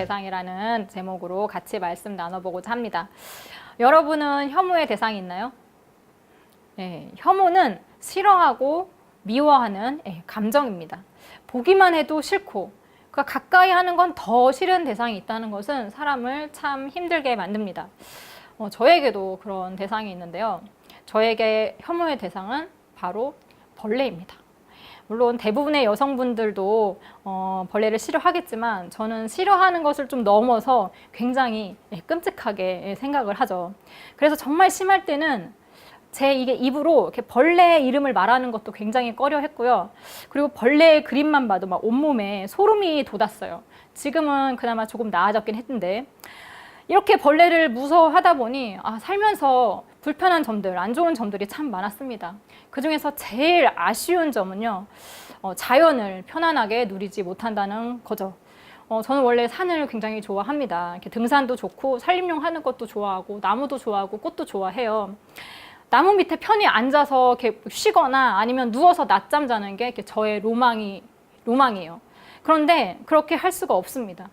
대상이라는 제목으로 같이 말씀 나눠보고자 합니다. 여러분은 혐오의 대상이 있나요? 네, 혐오는 싫어하고 미워하는 감정입니다. 보기만 해도 싫고 가까이 하는 건 더 싫은 대상이 있다는 것은 사람을 참 힘들게 만듭니다. 저에게도 그런 대상이 있는데요. 저에게 혐오의 대상은 바로 벌레입니다. 물론 대부분의 여성분들도 벌레를 싫어하겠지만 저는 싫어하는 것을 좀 넘어서 굉장히 끔찍하게 생각을 하죠. 그래서 정말 심할 때는 제 이게 입으로 이렇게 벌레의 이름을 말하는 것도 굉장히 꺼려 했고요. 그리고 벌레의 그림만 봐도 막 온몸에 소름이 돋았어요. 지금은 그나마 조금 나아졌긴 했는데 이렇게 벌레를 무서워하다 보니 살면서 불편한 점들, 안 좋은 점들이 참 많았습니다. 그중에서 제일 아쉬운 점은요, 자연을 편안하게 누리지 못한다는 거죠. 저는 원래 산을 굉장히 좋아합니다. 이렇게 등산도 좋고 산림용 하는 것도 좋아하고 나무도 좋아하고 꽃도 좋아해요. 나무 밑에 편히 앉아서 이렇게 쉬거나 아니면 누워서 낮잠 자는 게 저의 로망이에요. 그런데 그렇게 할 수가 없습니다.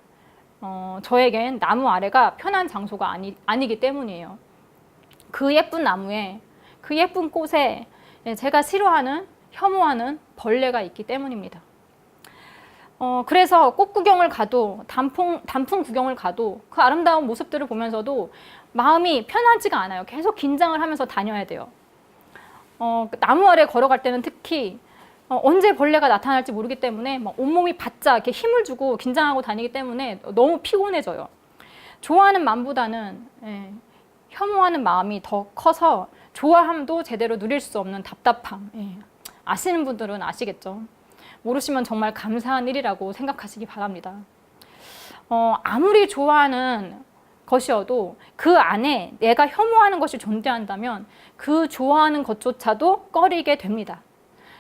저에겐 나무 아래가 편한 장소가 아니기 때문이에요. 그 예쁜 나무에, 그 예쁜 꽃에 제가 싫어하는, 혐오하는 벌레가 있기 때문입니다. 그래서 꽃 구경을 가도, 단풍 구경을 가도 그 아름다운 모습들을 보면서도 마음이 편하지가 않아요. 계속 긴장을 하면서 다녀야 돼요. 나무 아래 걸어갈 때는 특히 언제 벌레가 나타날지 모르기 때문에 막 온몸이 바짝 이렇게 힘을 주고 긴장하고 다니기 때문에 너무 피곤해져요. 좋아하는 마음보다는 혐오하는 마음이 더 커서 좋아함도 제대로 누릴 수 없는 답답함. 아시는 분들은 아시겠죠? 모르시면 정말 감사한 일이라고 생각하시기 바랍니다. 아무리 좋아하는 것이어도 그 안에 내가 혐오하는 것이 존재한다면 그 좋아하는 것조차도 꺼리게 됩니다.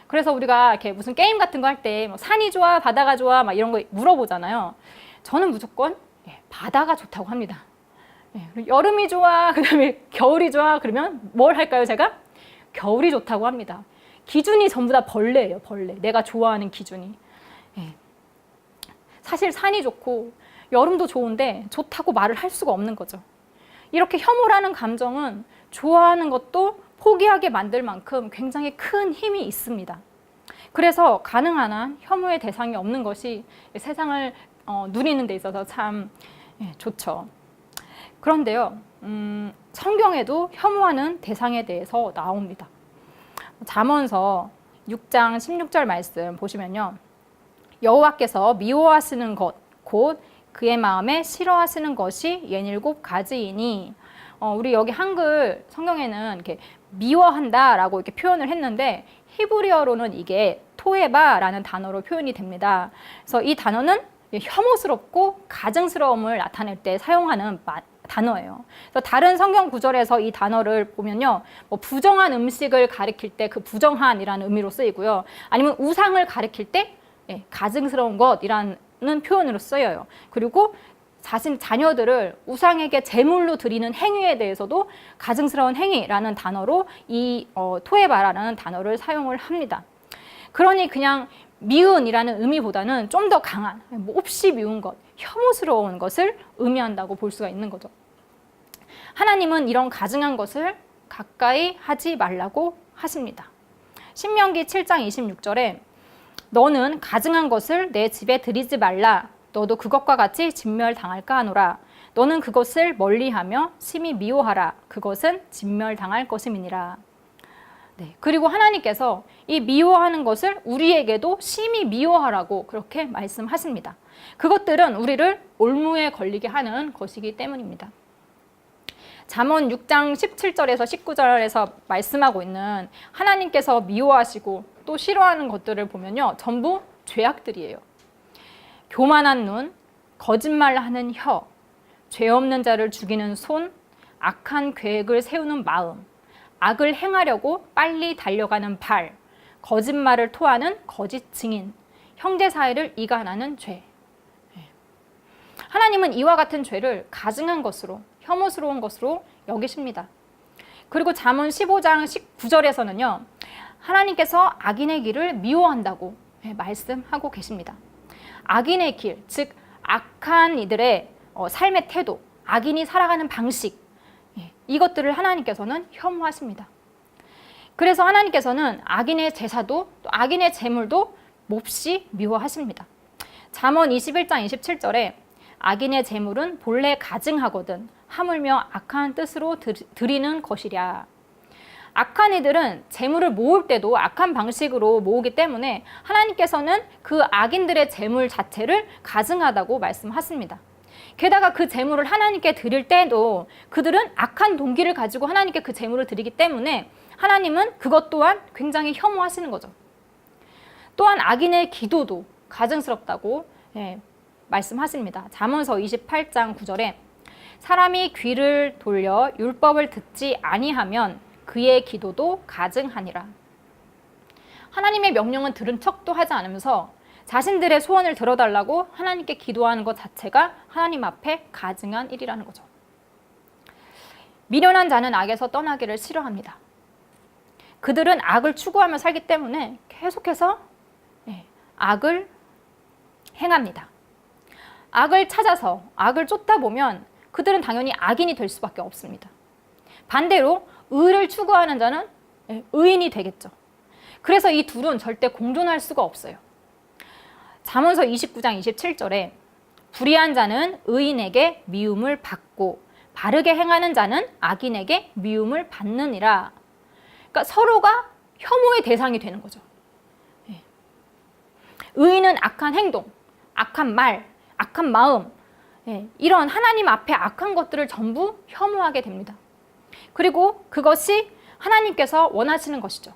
그래서 우리가 이렇게 무슨 게임 같은 거 할 때 산이 좋아, 바다가 좋아, 막 이런 거 물어보잖아요. 저는 무조건 바다가 좋다고 합니다. 여름이 좋아, 그 다음에 겨울이 좋아, 그러면 뭘 할까요, 제가? 겨울이 좋다고 합니다. 기준이 전부 다 벌레예요, 벌레. 내가 좋아하는 기준이. 사실 산이 좋고 여름도 좋은데 좋다고 말을 할 수가 없는 거죠. 이렇게 혐오라는 감정은 좋아하는 것도 포기하게 만들 만큼 굉장히 큰 힘이 있습니다. 그래서 가능한 한 혐오의 대상이 없는 것이 세상을 누리는 데 있어서 참 좋죠. 그런데요, 성경에도 혐오하는 대상에 대해서 나옵니다. 잠언서 6장 16절 말씀 보시면요. 여호와께서 미워하시는 것, 곧 그의 마음에 싫어하시는 것이 67가지이니, 우리 여기 한글 성경에는 이렇게 미워한다라고 이렇게 표현을 했는데 히브리어로는 이게 토에바라는 단어로 표현이 됩니다. 그래서 이 단어는 혐오스럽고 가증스러움을 나타낼 때 사용하는 단어예요. 그래서 다른 성경 구절에서 이 단어를 보면요, 부정한 음식을 가리킬 때 그 부정한이라는 의미로 쓰이고요, 아니면 우상을 가리킬 때 가증스러운 것이라는 표현으로 쓰여요. 그리고 자녀들을 우상에게 제물로 드리는 행위에 대해서도 가증스러운 행위라는 단어로 이 토에바라는 단어를 사용을 합니다. 그러니 그냥 미운이라는 의미보다는 좀 더 강한, 몹시 미운 것, 혐오스러운 것을 의미한다고 볼 수가 있는 거죠. 하나님은 이런 가증한 것을 가까이 하지 말라고 하십니다. 신명기 7장 26절에 너는 가증한 것을 내 집에 들이지 말라. 너도 그것과 같이 진멸당할까 하노라. 너는 그것을 멀리하며 심히 미워하라. 그것은 진멸당할 것임이니라. 그리고 하나님께서 이 미워하는 것을 우리에게도 심히 미워하라고 그렇게 말씀하십니다. 그것들은 우리를 올무에 걸리게 하는 것이기 때문입니다. 잠언 6장 17절에서 19절에서 말씀하고 있는 하나님께서 미워하시고 또 싫어하는 것들을 보면요, 전부 죄악들이에요. 교만한 눈, 거짓말하는 혀, 죄 없는 자를 죽이는 손, 악한 계획을 세우는 마음, 악을 행하려고 빨리 달려가는 발, 거짓말을 토하는 거짓 증인, 형제 사이를 이간하는 죄. 하나님은 이와 같은 죄를 가증한 것으로, 혐오스러운 것으로 여기십니다. 그리고 잠언 15장 19절에서는요, 하나님께서 악인의 길을 미워한다고 말씀하고 계십니다. 악인의 길, 즉 악한 이들의 삶의 태도, 악인이 살아가는 방식, 이것들을 하나님께서는 혐오하십니다. 그래서 하나님께서는 악인의 제사도 또 악인의 제물도 몹시 미워하십니다. 잠언 21장 27절에 악인의 제물은 본래 가증하거든 하물며 악한 뜻으로 드리는 것이랴. 악한 이들은 제물을 모을 때도 악한 방식으로 모으기 때문에 하나님께서는 그 악인들의 제물 자체를 가증하다고 말씀하십니다. 게다가 그 제물을 하나님께 드릴 때도 그들은 악한 동기를 가지고 하나님께 그 제물을 드리기 때문에 하나님은 그것 또한 굉장히 혐오하시는 거죠. 또한 악인의 기도도 가증스럽다고 말씀하십니다. 잠언서 28장 9절에 사람이 귀를 돌려 율법을 듣지 아니하면 그의 기도도 가증하니라. 하나님의 명령은 들은 척도 하지 않으면서 자신들의 소원을 들어달라고 하나님께 기도하는 것 자체가 하나님 앞에 가증한 일이라는 거죠. 미련한 자는 악에서 떠나기를 싫어합니다. 그들은 악을 추구하며 살기 때문에 계속해서 악을 행합니다. 악을 찾아서 악을 쫓다 보면 그들은 당연히 악인이 될 수밖에 없습니다. 반대로 의를 추구하는 자는 의인이 되겠죠. 그래서 이 둘은 절대 공존할 수가 없어요. 잠언서 29장 27절에 불의한 자는 의인에게 미움을 받고 바르게 행하는 자는 악인에게 미움을 받느니라. 그러니까 서로가 혐오의 대상이 되는 거죠. 의인은 악한 행동, 악한 말, 악한 마음, 이런 하나님 앞에 악한 것들을 전부 혐오하게 됩니다. 그리고 그것이 하나님께서 원하시는 것이죠.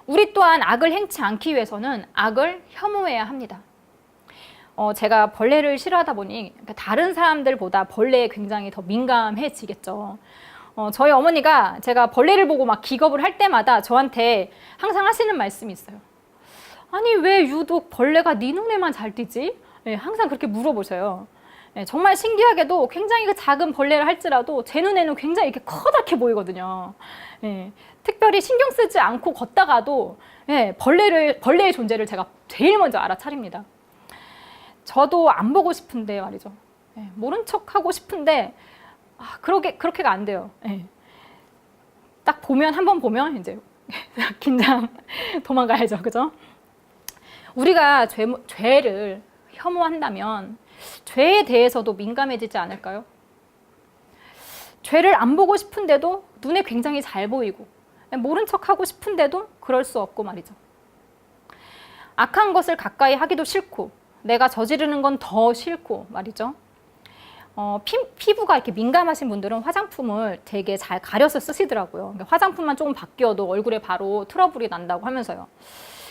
우리 또한 악을 행치 않기 위해서는 악을 혐오해야 합니다. 제가 벌레를 싫어하다 보니 다른 사람들보다 벌레에 굉장히 더 민감해지겠죠. 저희 어머니가 제가 벌레를 보고 막 기겁을 할 때마다 저한테 항상 하시는 말씀이 있어요. 아니 왜 유독 벌레가 네 눈에만 잘 띄지? 항상 그렇게 물어보셔요. 정말 신기하게도 굉장히 그 작은 벌레를 할지라도 제 눈에는 굉장히 이렇게 커다랗게 보이거든요. 특별히 신경 쓰지 않고 걷다가도 벌레의 존재를 제가 제일 먼저 알아차립니다. 저도 안 보고 싶은데 말이죠. 모른 척 하고 싶은데 그렇게가 안 돼요. 딱 보면 한번 보면 이제 긴장 도망가야죠, 그죠? 우리가 죄를 혐오한다면 죄에 대해서도 민감해지지 않을까요? 죄를 안 보고 싶은데도 눈에 굉장히 잘 보이고 모른 척하고 싶은데도 그럴 수 없고 말이죠. 악한 것을 가까이 하기도 싫고 내가 저지르는 건 더 싫고 말이죠. 피부가 이렇게 민감하신 분들은 화장품을 되게 잘 가려서 쓰시더라고요. 그러니까 화장품만 조금 바뀌어도 얼굴에 바로 트러블이 난다고 하면서요.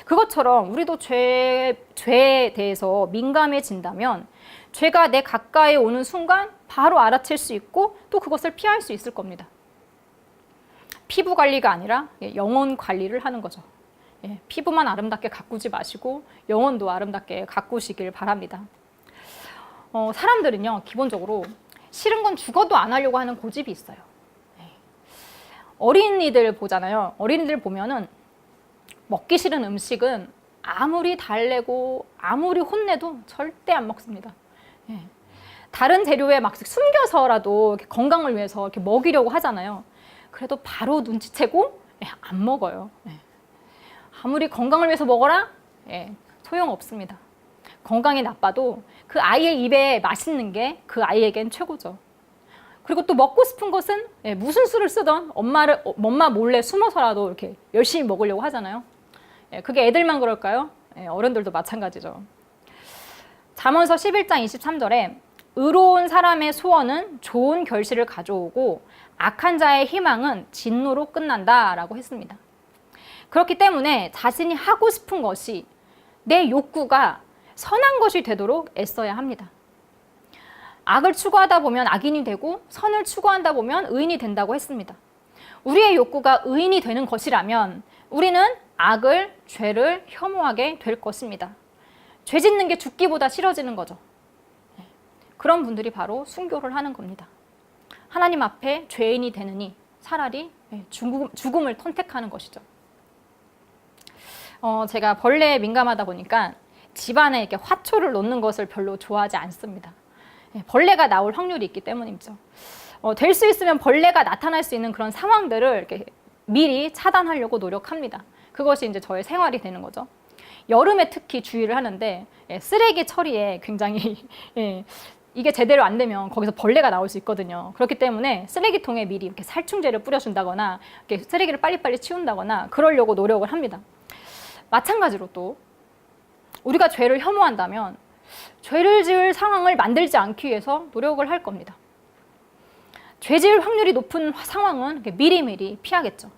그것처럼 우리도 죄에 대해서 민감해진다면 죄가 내 가까이 오는 순간 바로 알아챌 수 있고 또 그것을 피할 수 있을 겁니다. 피부 관리가 아니라 영혼 관리를 하는 거죠. 피부만 아름답게 가꾸지 마시고 영혼도 아름답게 가꾸시길 바랍니다. 사람들은요, 기본적으로 싫은 건 죽어도 안 하려고 하는 고집이 있어요. 어린이들 보잖아요. 어린이들 보면은 먹기 싫은 음식은 아무리 달래고 아무리 혼내도 절대 안 먹습니다. 다른 재료에 막 숨겨서라도 이렇게 건강을 위해서 이렇게 먹이려고 하잖아요. 그래도 바로 눈치채고 안 먹어요. 아무리 건강을 위해서 먹어라? 소용없습니다. 건강이 나빠도 그 아이의 입에 맛있는 게 그 아이에겐 최고죠. 그리고 또 먹고 싶은 것은 무슨 수를 쓰던 엄마 몰래 숨어서라도 이렇게 열심히 먹으려고 하잖아요. 그게 애들만 그럴까요? 어른들도 마찬가지죠. 잠언서 11장 23절에 의로운 사람의 소원은 좋은 결실을 가져오고 악한 자의 희망은 진노로 끝난다라고 했습니다. 그렇기 때문에 자신이 하고 싶은 것이 내 욕구가 선한 것이 되도록 애써야 합니다. 악을 추구하다 보면 악인이 되고 선을 추구한다 보면 의인이 된다고 했습니다. 우리의 욕구가 의인이 되는 것이라면 우리는 악을, 죄를 혐오하게 될 것입니다. 죄 짓는 게 죽기보다 싫어지는 거죠. 그런 분들이 바로 순교를 하는 겁니다. 하나님 앞에 죄인이 되느니 차라리 죽음을 선택하는 것이죠. 제가 벌레에 민감하다 보니까 집안에 이렇게 화초를 놓는 것을 별로 좋아하지 않습니다. 벌레가 나올 확률이 있기 때문이죠. 될 수 있으면 벌레가 나타날 수 있는 그런 상황들을 이렇게 미리 차단하려고 노력합니다. 그것이 이제 저의 생활이 되는 거죠. 여름에 특히 주의를 하는데 쓰레기 처리에 굉장히 이게 제대로 안 되면 거기서 벌레가 나올 수 있거든요. 그렇기 때문에 쓰레기통에 미리 이렇게 살충제를 뿌려준다거나 이렇게 쓰레기를 빨리빨리 치운다거나 그러려고 노력을 합니다. 마찬가지로 또 우리가 죄를 혐오한다면 죄를 지을 상황을 만들지 않기 위해서 노력을 할 겁니다. 죄 지을 확률이 높은 상황은 미리미리 피하겠죠.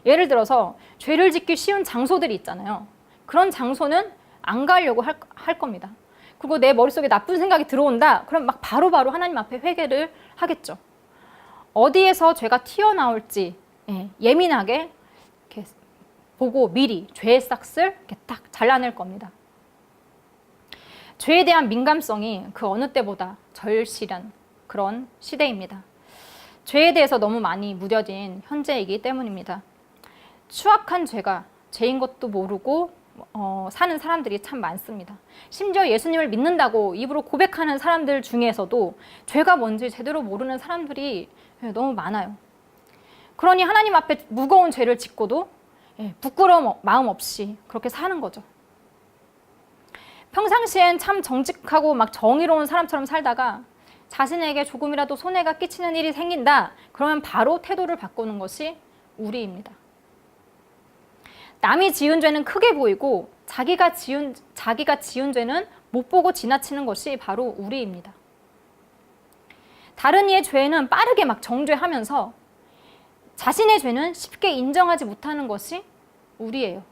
예를 들어서 죄를 짓기 쉬운 장소들이 있잖아요. 그런 장소는 안 가려고 할 겁니다. 그리고 내 머릿속에 나쁜 생각이 들어온다. 그럼 막 바로바로 하나님 앞에 회개를 하겠죠. 어디에서 죄가 튀어나올지 예민하게 이렇게 보고 미리 죄의 싹을 이렇게 딱 잘라낼 겁니다. 죄에 대한 민감성이 그 어느 때보다 절실한 그런 시대입니다. 죄에 대해서 너무 많이 무뎌진 현재이기 때문입니다. 추악한 죄가 죄인 것도 모르고 사는 사람들이 참 많습니다. 심지어 예수님을 믿는다고 입으로 고백하는 사람들 중에서도 죄가 뭔지 제대로 모르는 사람들이 너무 많아요. 그러니 하나님 앞에 무거운 죄를 짓고도 부끄러움 마음 없이 그렇게 사는 거죠. 평상시엔 참 정직하고 막 정의로운 사람처럼 살다가 자신에게 조금이라도 손해가 끼치는 일이 생긴다. 그러면 바로 태도를 바꾸는 것이 우리입니다. 남이 지은 죄는 크게 보이고 자기가 지은 죄는 못 보고 지나치는 것이 바로 우리입니다. 다른 이의 죄는 빠르게 막 정죄하면서 자신의 죄는 쉽게 인정하지 못하는 것이 우리예요.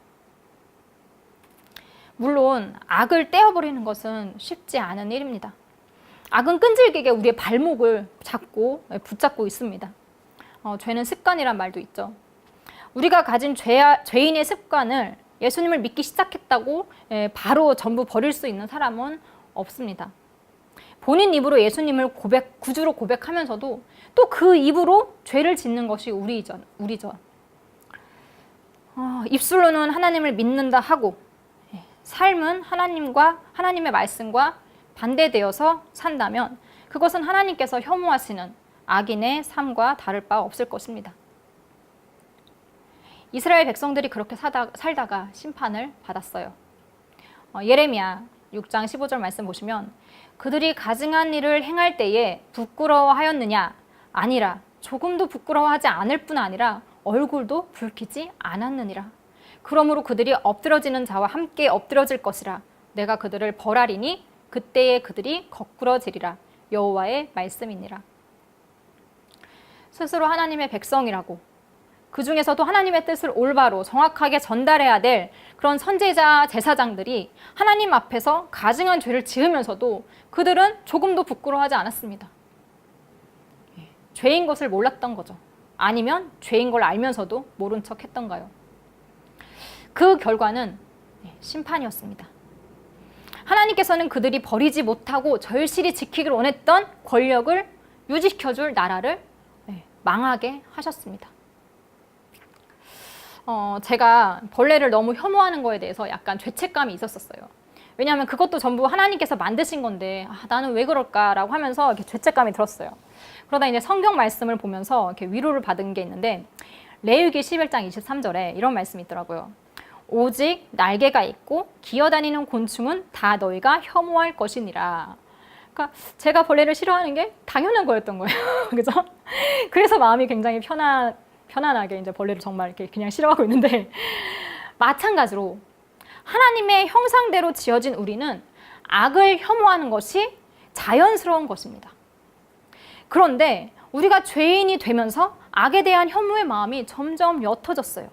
물론 악을 떼어버리는 것은 쉽지 않은 일입니다. 악은 끈질기게 우리의 발목을 붙잡고 있습니다. 죄는 습관이란 말도 있죠. 우리가 가진 죄인의 습관을 예수님을 믿기 시작했다고 바로 전부 버릴 수 있는 사람은 없습니다. 본인 입으로 예수님을 구주로 고백하면서도 또 그 입으로 죄를 짓는 것이 우리죠. 입술로는 하나님을 믿는다 하고 삶은 하나님의 말씀과 반대되어서 산다면 그것은 하나님께서 혐오하시는 악인의 삶과 다를 바 없을 것입니다. 이스라엘 백성들이 그렇게 살다가 심판을 받았어요. 예레미야 6장 15절 말씀 보시면 그들이 가증한 일을 행할 때에 부끄러워하였느냐? 아니라 조금도 부끄러워하지 않을 뿐 아니라 얼굴도 붉히지 않았느니라. 그러므로 그들이 엎드러지는 자와 함께 엎드러질 것이라. 내가 그들을 벌하리니 그때에 그들이 거꾸러지리라. 여호와의 말씀이니라. 스스로 하나님의 백성이라고 그 중에서도 하나님의 뜻을 올바로 정확하게 전달해야 될 그런 선지자 제사장들이 하나님 앞에서 가증한 죄를 지으면서도 그들은 조금도 부끄러워하지 않았습니다. 죄인 것을 몰랐던 거죠. 아니면 죄인 걸 알면서도 모른 척 했던가요? 그 결과는 심판이었습니다. 하나님께서는 그들이 버리지 못하고 절실히 지키기를 원했던 권력을 유지시켜줄 나라를 망하게 하셨습니다. 제가 벌레를 너무 혐오하는 거에 대해서 약간 죄책감이 있었어요. 왜냐하면 그것도 전부 하나님께서 만드신 건데 나는 왜 그럴까라고 하면서 이렇게 죄책감이 들었어요. 그러다 이제 성경 말씀을 보면서 이렇게 위로를 받은 게 있는데 레위기 11장 23절에 이런 말씀이 있더라고요. 오직 날개가 있고 기어다니는 곤충은 다 너희가 혐오할 것이니라. 그러니까 제가 벌레를 싫어하는 게 당연한 거였던 거예요. 그죠? 그래서 마음이 굉장히 편안하게 이제 벌레를 정말 이렇게 그냥 싫어하고 있는데 마찬가지로 하나님의 형상대로 지어진 우리는 악을 혐오하는 것이 자연스러운 것입니다. 그런데 우리가 죄인이 되면서 악에 대한 혐오의 마음이 점점 옅어졌어요.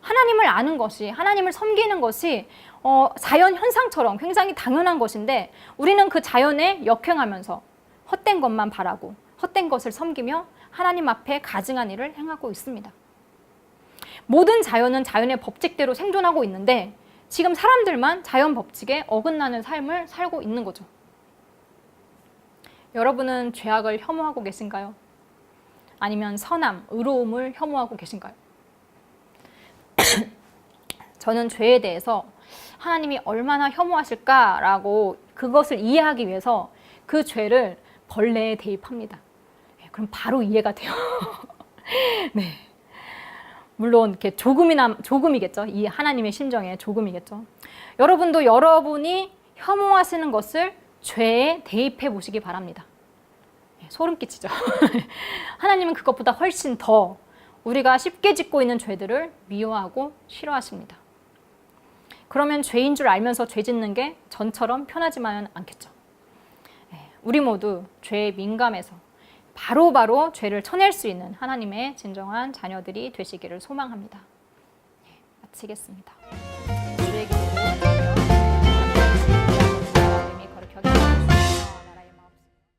하나님을 아는 것이, 하나님을 섬기는 것이 자연 현상처럼 굉장히 당연한 것인데 우리는 그 자연에 역행하면서 헛된 것만 바라고 헛된 것을 섬기며 하나님 앞에 가증한 일을 행하고 있습니다. 모든 자연은 자연의 법칙대로 생존하고 있는데 지금 사람들만 자연 법칙에 어긋나는 삶을 살고 있는 거죠. 여러분은 죄악을 혐오하고 계신가요? 아니면 선함, 의로움을 혐오하고 계신가요? 저는 죄에 대해서 하나님이 얼마나 혐오하실까라고 그것을 이해하기 위해서 그 죄를 벌레에 대입합니다. 그럼 바로 이해가 돼요. 네. 물론 이렇게 조금이겠죠. 이 하나님의 심정에 조금이겠죠. 여러분도 여러분이 혐오하시는 것을 죄에 대입해 보시기 바랍니다. 소름 끼치죠. 하나님은 그것보다 훨씬 더 우리가 쉽게 짓고 있는 죄들을 미워하고 싫어하십니다. 그러면 죄인 줄 알면서 죄 짓는 게 전처럼 편하지만은 않겠죠. 우리 모두 죄에 민감해서 바로바로 죄를 쳐낼 수 있는 하나님의 진정한 자녀들이 되시기를 소망합니다. 마치겠습니다.